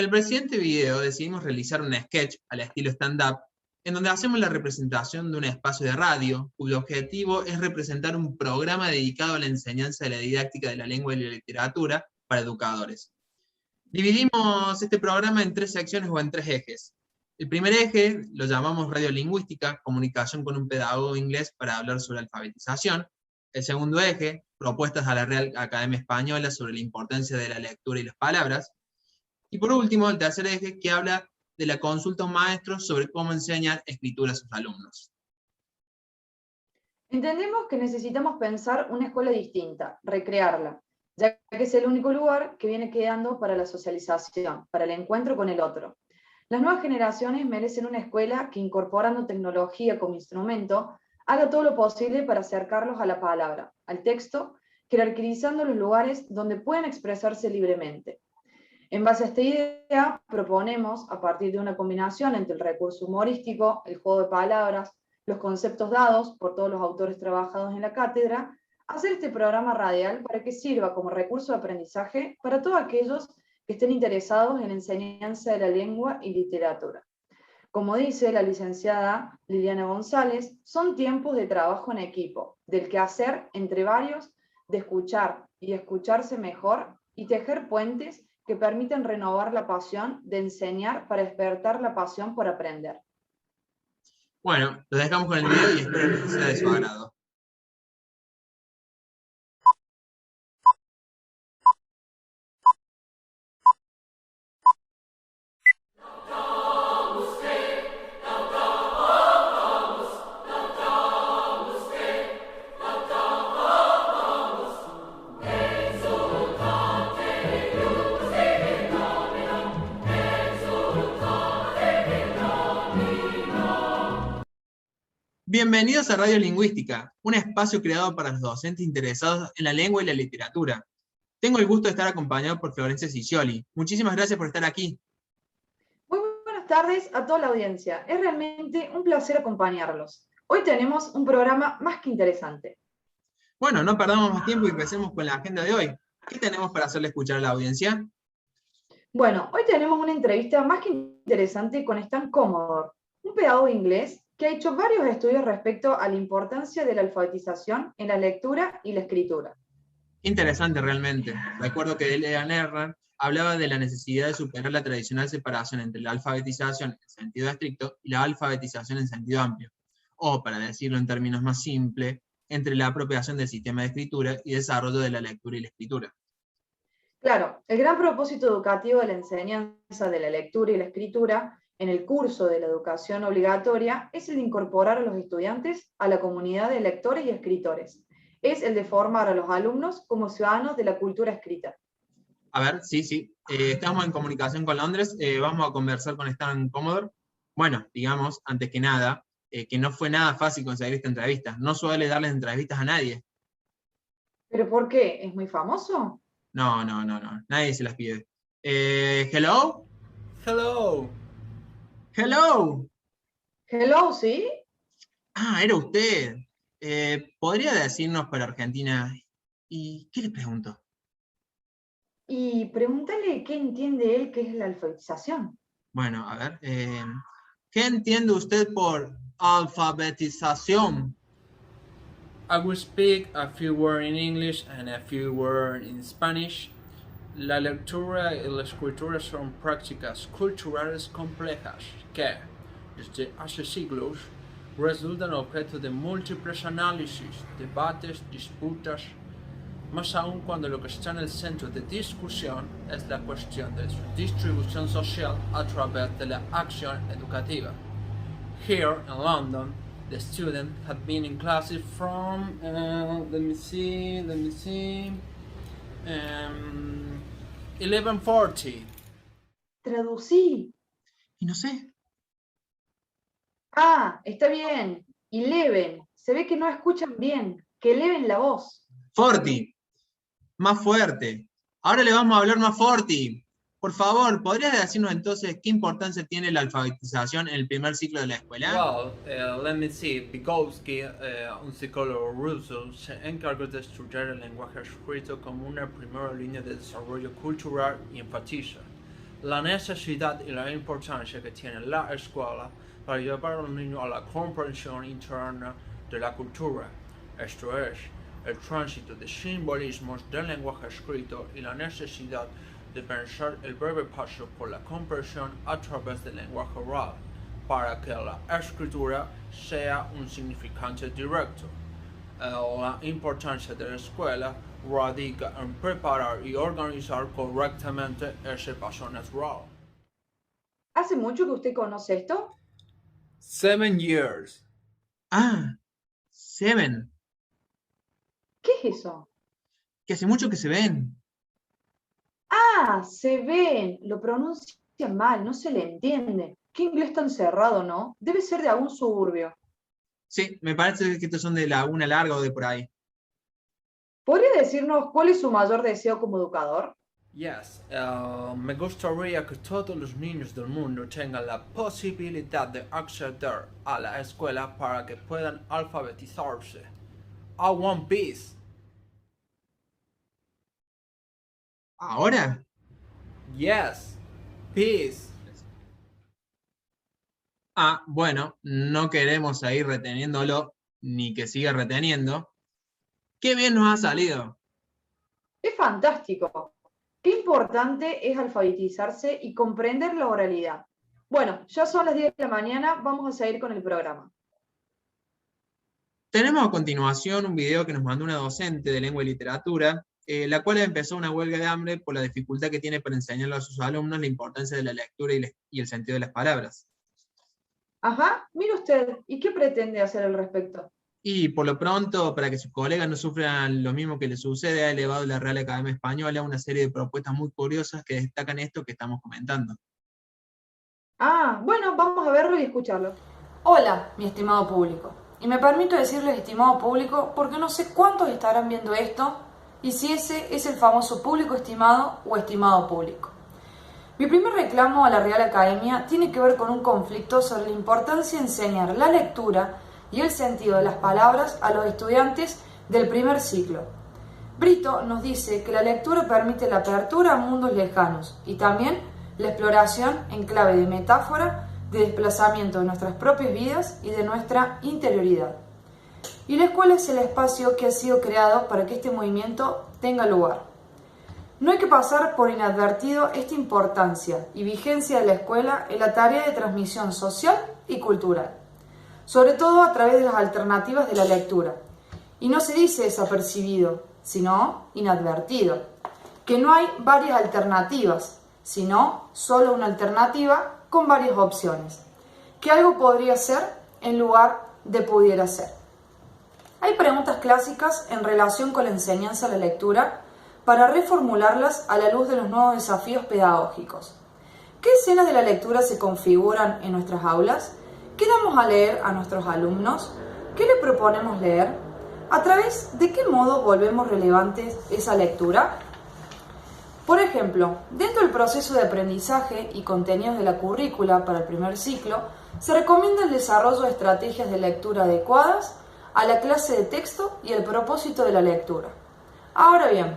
En el presente video decidimos realizar un sketch al estilo stand-up, en donde hacemos la representación de un espacio de radio, cuyo objetivo es representar un programa dedicado a la enseñanza de la didáctica de la lengua y la literatura para educadores. Dividimos este programa en 3 secciones o en 3 ejes. El primer eje lo llamamos radiolingüística, comunicación con un pedagogo inglés para hablar sobre alfabetización. El segundo eje, propuestas a la Real Academia Española sobre la importancia de la lectura y las palabras. Y por último, el tercer eje, que habla de la consulta a un maestro sobre cómo enseñar escritura a sus alumnos. Entendemos que necesitamos pensar una escuela distinta, recrearla, ya que es el único lugar que viene quedando para la socialización, para el encuentro con el otro. Las nuevas generaciones merecen una escuela que, incorporando tecnología como instrumento, haga todo lo posible para acercarlos a la palabra, al texto, jerarquizando los lugares donde pueden expresarse libremente. En base a esta idea, proponemos, a partir de una combinación entre el recurso humorístico, el juego de palabras, los conceptos dados por todos los autores trabajados en la cátedra, hacer este programa radial para que sirva como recurso de aprendizaje para todos aquellos que estén interesados en la enseñanza de la lengua y literatura. Como dice la licenciada Liliana González, son tiempos de trabajo en equipo, del quehacer entre varios, de escuchar y escucharse mejor y tejer puentes que permiten renovar la pasión de enseñar para despertar la pasión por aprender. Bueno, los dejamos con el video y espero que sea de su agrado. Bienvenidos a Radio Lingüística, un espacio creado para los docentes interesados en la lengua y la literatura. Tengo el gusto de estar acompañado por Florencia Ciccioli. Muchísimas gracias por estar aquí. Muy buenas tardes a toda la audiencia. Es realmente un placer acompañarlos. Hoy tenemos un programa más que interesante. Bueno, no perdamos más tiempo y empecemos con la agenda de hoy. ¿Qué tenemos para hacerle escuchar a la audiencia? Bueno, hoy tenemos una entrevista más que interesante con Stan Commodore, un pedagogo inglés que ha hecho varios estudios respecto a la importancia de la alfabetización en la lectura y la escritura. Interesante realmente. Recuerdo que Delia Nerran hablaba de la necesidad de superar la tradicional separación entre la alfabetización en sentido estricto y la alfabetización en sentido amplio, o, para decirlo en términos más simples, entre la apropiación del sistema de escritura y desarrollo de la lectura y la escritura. Claro, el gran propósito educativo de la enseñanza de la lectura y la escritura en el curso de la educación obligatoria es el de incorporar a los estudiantes a la comunidad de lectores y escritores. Es el de formar a los alumnos como ciudadanos de la cultura escrita. A ver, sí. Estamos en comunicación con Londres. Vamos a conversar con Stan Commodore. Bueno, digamos, antes que nada, que no fue nada fácil conseguir esta entrevista. No suele darles entrevistas a nadie. ¿Pero por qué? ¿Es muy famoso? No. Nadie se las pide. Hello? Hello. Hello. Hello, ¿sí? Ah, era usted. ¿Podría decirnos para Argentina? ¿Y qué le pregunto? Y pregúntale qué entiende él que es la alfabetización. Bueno, a ver. ¿Qué entiende usted por alfabetización? I will speak a few words in English and a few words in Spanish. La lectura y la escritura son prácticas culturales complejas que, desde hace siglos, resultan objeto de múltiples análisis, debates, disputas, más aún cuando lo que está en el centro de discusión es la cuestión de su distribución social a través de la acción educativa. Here in London, the student had been in classes from, 11:40. Traducí. Y no sé. Ah, está bien. Y eleven. Se ve que no escuchan bien. Que eleven la voz. Forti. Más fuerte. Ahora le vamos a hablar más Forti. Por favor, ¿podrías decirnos entonces qué importancia tiene la alfabetización en el primer ciclo de la escuela? Well, let me see. Vygotsky, un psicólogo ruso, se encargó de estudiar el lenguaje escrito como una primera línea de desarrollo cultural y enfatiza, la necesidad y la importancia que tiene la escuela para llevar al niño a la comprensión interna de la cultura, esto es, el tránsito de simbolismos del lenguaje escrito y la necesidad de pensar el breve paso por la comprensión a través del lenguaje oral, para que la escritura sea un significante directo. La importancia de la escuela radica en preparar y organizar correctamente ese paso natural. ¿Hace mucho que usted conoce esto? 7 years. Ah, 7. ¿Qué es eso? Que hace mucho que se ven. Ah, se ven, lo pronuncia mal, no se le entiende. ¿Qué inglés tan cerrado, no? Debe ser de algún suburbio. Sí, me parece que estos son de Laguna Larga o de por ahí. ¿Podría decirnos cuál es su mayor deseo como educador? Yes, me gustaría que todos los niños del mundo tengan la posibilidad de acceder a la escuela para que puedan alfabetizarse. I want peace. ¿Ahora? Yes, peace. Ah, bueno, no queremos seguir reteniéndolo, ni que siga reteniendo. ¡Qué bien nos ha salido! Es fantástico. Qué importante es alfabetizarse y comprender la oralidad. Bueno, ya son las 10 de la mañana, vamos a seguir con el programa. Tenemos a continuación un video que nos mandó una docente de lengua y literatura, la cual empezó una huelga de hambre por la dificultad que tiene para enseñarle a sus alumnos la importancia de la lectura y el sentido de las palabras. Ajá, mire usted, ¿y qué pretende hacer al respecto? Y por lo pronto, para que sus colegas no sufran lo mismo que les sucede, ha elevado la Real Academia Española una serie de propuestas muy curiosas que destacan esto que estamos comentando. Ah, bueno, vamos a verlo y escucharlo. Hola, mi estimado público. Y me permito decirles estimado público porque no sé cuántos estarán viendo esto y si ese es el famoso público estimado o estimado público. Mi primer reclamo a la Real Academia tiene que ver con un conflicto sobre la importancia de enseñar la lectura y el sentido de las palabras a los estudiantes del primer ciclo. Brito nos dice que la lectura permite la apertura a mundos lejanos y también la exploración en clave de metáfora de desplazamiento de nuestras propias vidas y de nuestra interioridad. Y la escuela es el espacio que ha sido creado para que este movimiento tenga lugar. No hay que pasar por inadvertido esta importancia y vigencia de la escuela en la tarea de transmisión social y cultural, sobre todo a través de las alternativas de la lectura. Y no se dice desapercibido, sino inadvertido, que no hay varias alternativas, sino solo una alternativa con varias opciones, que algo podría ser en lugar de pudiera ser. Hay preguntas clásicas en relación con la enseñanza de la lectura para reformularlas a la luz de los nuevos desafíos pedagógicos. ¿Qué escenas de la lectura se configuran en nuestras aulas? ¿Qué damos a leer a nuestros alumnos? ¿Qué le proponemos leer? ¿A través de qué modo volvemos relevantes esa lectura? Por ejemplo, dentro del proceso de aprendizaje y contenidos de la currícula para el primer ciclo, se recomienda el desarrollo de estrategias de lectura adecuadas a la clase de texto y el propósito de la lectura. Ahora bien,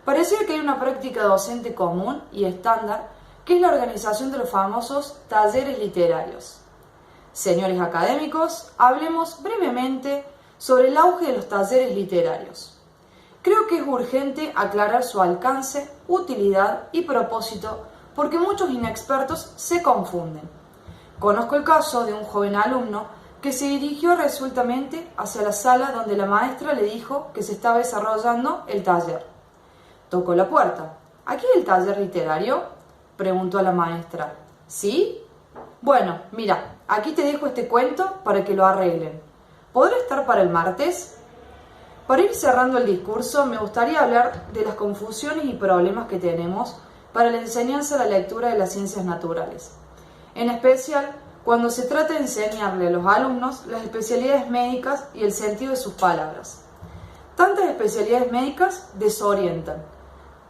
pareciera que hay una práctica docente común y estándar, que es la organización de los famosos talleres literarios. Señores académicos, hablemos brevemente sobre el auge de los talleres literarios. Creo que es urgente aclarar su alcance, utilidad y propósito porque muchos inexpertos se confunden. Conozco el caso de un joven alumno que se dirigió resueltamente hacia la sala donde la maestra le dijo que se estaba desarrollando el taller. Tocó la puerta. ¿Aquí el taller literario?, preguntó a la maestra. ¿Sí? Bueno, mira, aquí te dejo este cuento para que lo arreglen. ¿Podrá estar para el martes? Para ir cerrando el discurso, me gustaría hablar de las confusiones y problemas que tenemos para la enseñanza de la lectura de las ciencias naturales. En especial, cuando se trata de enseñarle a los alumnos las especialidades médicas y el sentido de sus palabras. Tantas especialidades médicas desorientan.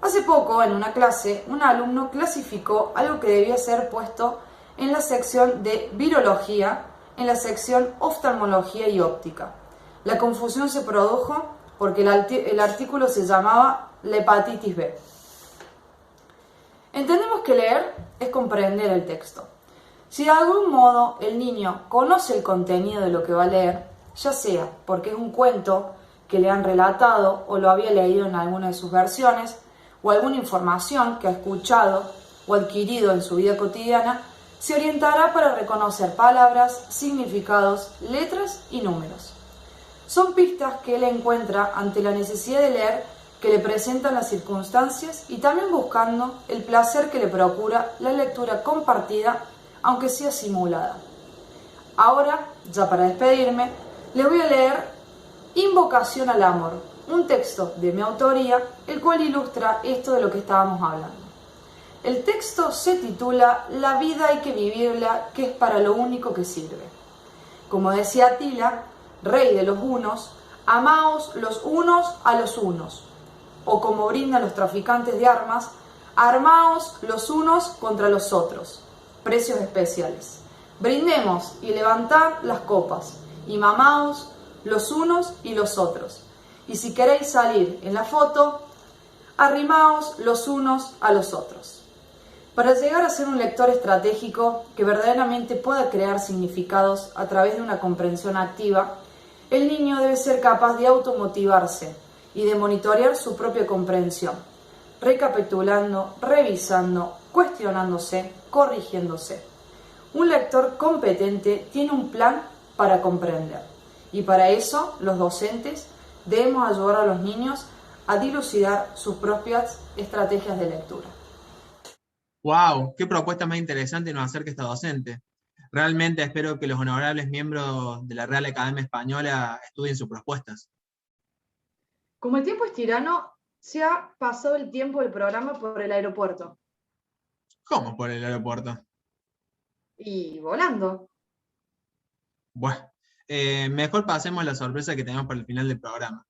Hace poco, en una clase, un alumno clasificó algo que debía ser puesto en la sección de virología, en la sección oftalmología y óptica. La confusión se produjo porque el artículo se llamaba la hepatitis B. Entendemos que leer es comprender el texto. Si de algún modo el niño conoce el contenido de lo que va a leer, ya sea porque es un cuento que le han relatado o lo había leído en alguna de sus versiones, o alguna información que ha escuchado o adquirido en su vida cotidiana, se orientará para reconocer palabras, significados, letras y números. Son pistas que él encuentra ante la necesidad de leer que le presentan las circunstancias y también buscando el placer que le procura la lectura compartida, aunque sea simulada. Ahora, ya para despedirme, les voy a leer Invocación al Amor, un texto de mi autoría, el cual ilustra esto de lo que estábamos hablando. El texto se titula La vida hay que vivirla, que es para lo único que sirve. Como decía Atila, rey de los hunos, amaos los unos a los unos. O como brindan los traficantes de armas, armaos los unos contra los otros. Precios especiales. Brindemos y levantad las copas, y mamaos los unos y los otros. Y si queréis salir en la foto, arrimaos los unos a los otros. Para llegar a ser un lector estratégico que verdaderamente pueda crear significados a través de una comprensión activa, el niño debe ser capaz de automotivarse y de monitorear su propia comprensión, recapitulando, revisando, cuestionándose, corrigiéndose. Un lector competente tiene un plan para comprender. Y para eso, los docentes debemos ayudar a los niños a dilucidar sus propias estrategias de lectura. ¡Wow! ¡Qué propuesta más interesante nos acerca esta docente! Realmente espero que los honorables miembros de la Real Academia Española estudien sus propuestas. Como el tiempo es tirano, se ha pasado el tiempo del programa por el aeropuerto. ¿Cómo por el aeropuerto? Y volando. Bueno, mejor pasemos a la sorpresa que tenemos para el final del programa.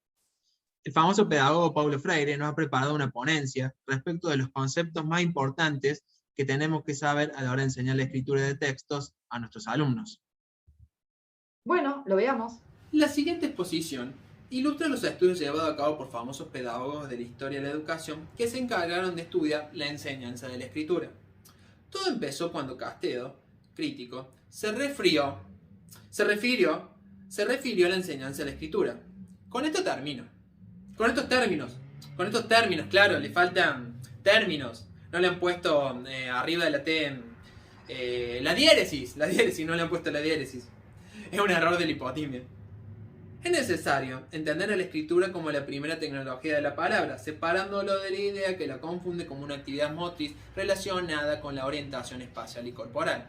El famoso pedagogo Paulo Freire nos ha preparado una ponencia respecto de los conceptos más importantes que tenemos que saber a la hora de enseñar la escritura de textos a nuestros alumnos. Bueno, lo veamos. La siguiente exposición ilustra los estudios llevados a cabo por famosos pedagogos de la historia de la educación que se encargaron de estudiar la enseñanza de la escritura. Todo empezó cuando Castedo, crítico, se refirió a la enseñanza de la escritura. Con estos términos, claro, le faltan términos. No le han puesto arriba de la T la diéresis, no le han puesto la diéresis. Es un error de la hipotimia. Es necesario entender a la escritura como la primera tecnología de la palabra, separándolo de la idea que la confunde como una actividad motriz relacionada con la orientación espacial y corporal.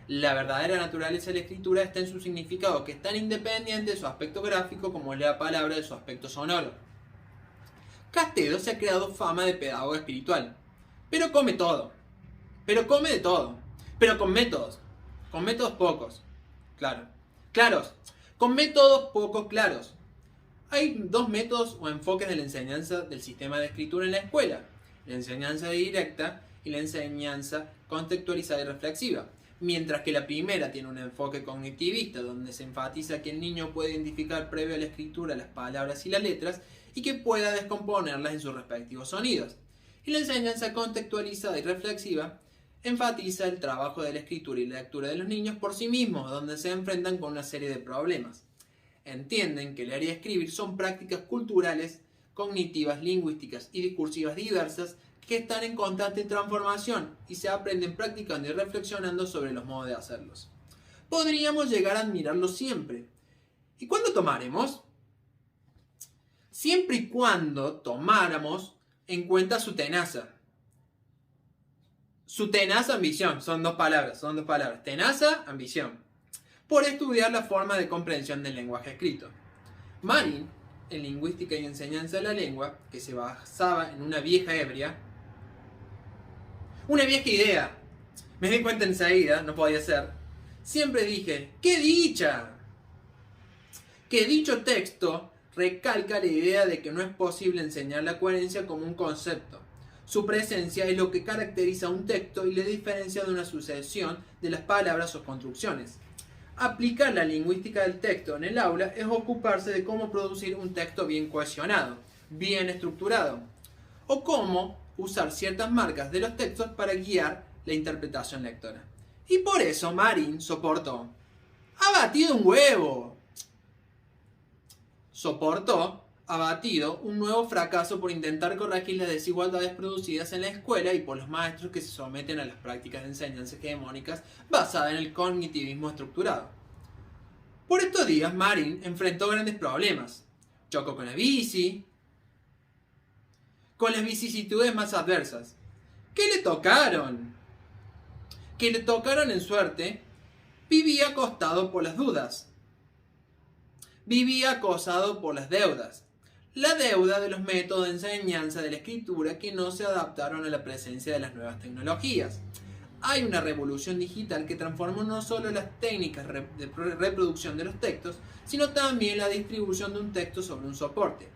La verdadera naturaleza de la escritura está en su significado, que es tan independiente de su aspecto gráfico como la palabra de su aspecto sonoro. Castedo se ha creado fama de pedagogo espiritual, pero come de todo, pero con métodos pocos, con métodos poco claros. Hay dos métodos o enfoques de la enseñanza del sistema de escritura en la escuela: la enseñanza directa y la enseñanza contextualizada y reflexiva. Mientras que la primera tiene un enfoque cognitivista, donde se enfatiza que el niño puede identificar previo a la escritura las palabras y las letras y que pueda descomponerlas en sus respectivos sonidos. Y la enseñanza contextualizada y reflexiva enfatiza el trabajo de la escritura y la lectura de los niños por sí mismos, donde se enfrentan con una serie de problemas. Entienden que leer y escribir son prácticas culturales, cognitivas, lingüísticas y discursivas diversas que están en constante transformación y se aprenden practicando y reflexionando sobre los modos de hacerlos. Podríamos llegar a admirarlos siempre. ¿Y cuándo tomaremos? Siempre y cuando tomáramos en cuenta su tenaza. Su tenaz ambición, son dos palabras. Tenaza, ambición. Por estudiar la forma de comprensión del lenguaje escrito. Marin, en lingüística y enseñanza de la lengua, que se basaba en una vieja idea, me di cuenta enseguida, no podía ser, siempre dije, ¡qué dicha! Que dicho texto recalca la idea de que no es posible enseñar la coherencia como un concepto. Su presencia es lo que caracteriza un texto y le diferencia de una sucesión de las palabras o construcciones. Aplicar la lingüística del texto en el aula es ocuparse de cómo producir un texto bien cohesionado, bien estructurado, o cómo usar ciertas marcas de los textos para guiar la interpretación lectora. Y por eso Marín soportó. ¡Ha batido un huevo! Soportó, abatido, un nuevo fracaso por intentar corregir las desigualdades producidas en la escuela y por los maestros que se someten a las prácticas de enseñanza hegemónicas basadas en el cognitivismo estructurado. Por estos días, Marín enfrentó grandes problemas. Chocó con la bici, con las vicisitudes más adversas. ¿Qué le tocaron? Que le tocaron en suerte, vivía acostado por las dudas. Vivía acosado por las deudas. La deuda de los métodos de enseñanza de la escritura que no se adaptaron a la presencia de las nuevas tecnologías. Hay una revolución digital que transformó no solo las técnicas de reproducción de los textos, sino también la distribución de un texto sobre un soporte.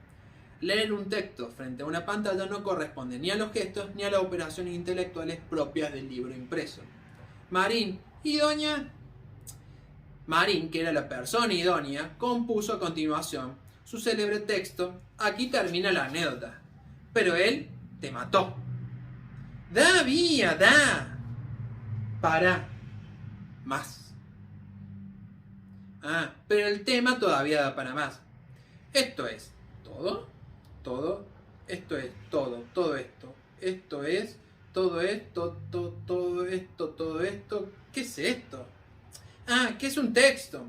Leer un texto frente a una pantalla no corresponde ni a los gestos ni a las operaciones intelectuales propias del libro impreso. Marín, que era la persona idónea, compuso a continuación su célebre texto Aquí termina la anécdota. Pero él te mató. Da, vía, da. Para. Más. Pero el tema todavía da para más. Esto es todo, esto es todo, todo esto, esto es, todo esto, todo esto. ¿Qué es esto? ¿Qué es un texto?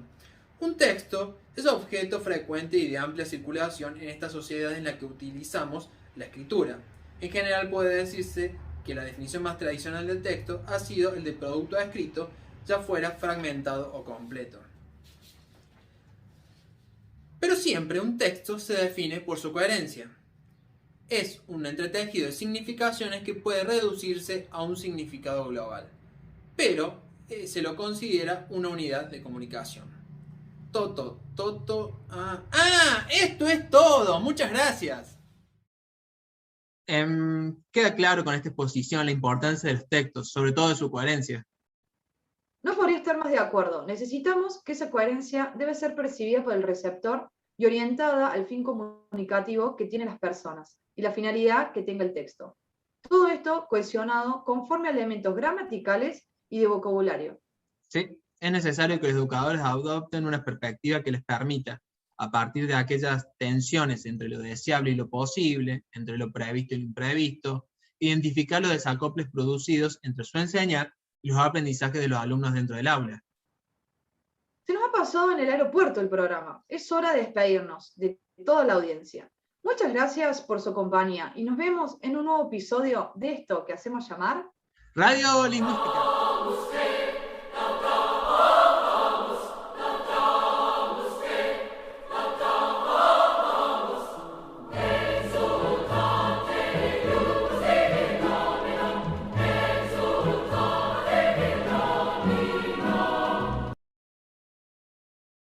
Un texto es objeto frecuente y de amplia circulación en esta sociedad en la que utilizamos la escritura. En general puede decirse que la definición más tradicional del texto ha sido el de producto escrito, ya fuera fragmentado o completo. Pero siempre un texto se define por su coherencia. Es un entretejido de significaciones que puede reducirse a un significado global, pero se lo considera una unidad de comunicación. Esto es todo. Muchas gracias. Queda claro con esta exposición la importancia de los textos, sobre todo de su coherencia. No podría estar más de acuerdo. Necesitamos que esa coherencia debe ser percibida por el receptor y orientada al fin comunicativo que tienen las personas y la finalidad que tenga el texto. Todo esto cohesionado conforme a elementos gramaticales y de vocabulario. Sí, es necesario que los educadores adopten una perspectiva que les permita, a partir de aquellas tensiones entre lo deseable y lo posible, entre lo previsto y lo imprevisto, identificar los desacoples producidos entre su enseñar y los aprendizajes de los alumnos dentro del aula. Se nos ha pasado en el aeropuerto el programa. Es hora de despedirnos de toda la audiencia. Muchas gracias por su compañía y nos vemos en un nuevo episodio de esto que hacemos llamar Radio Lingüística.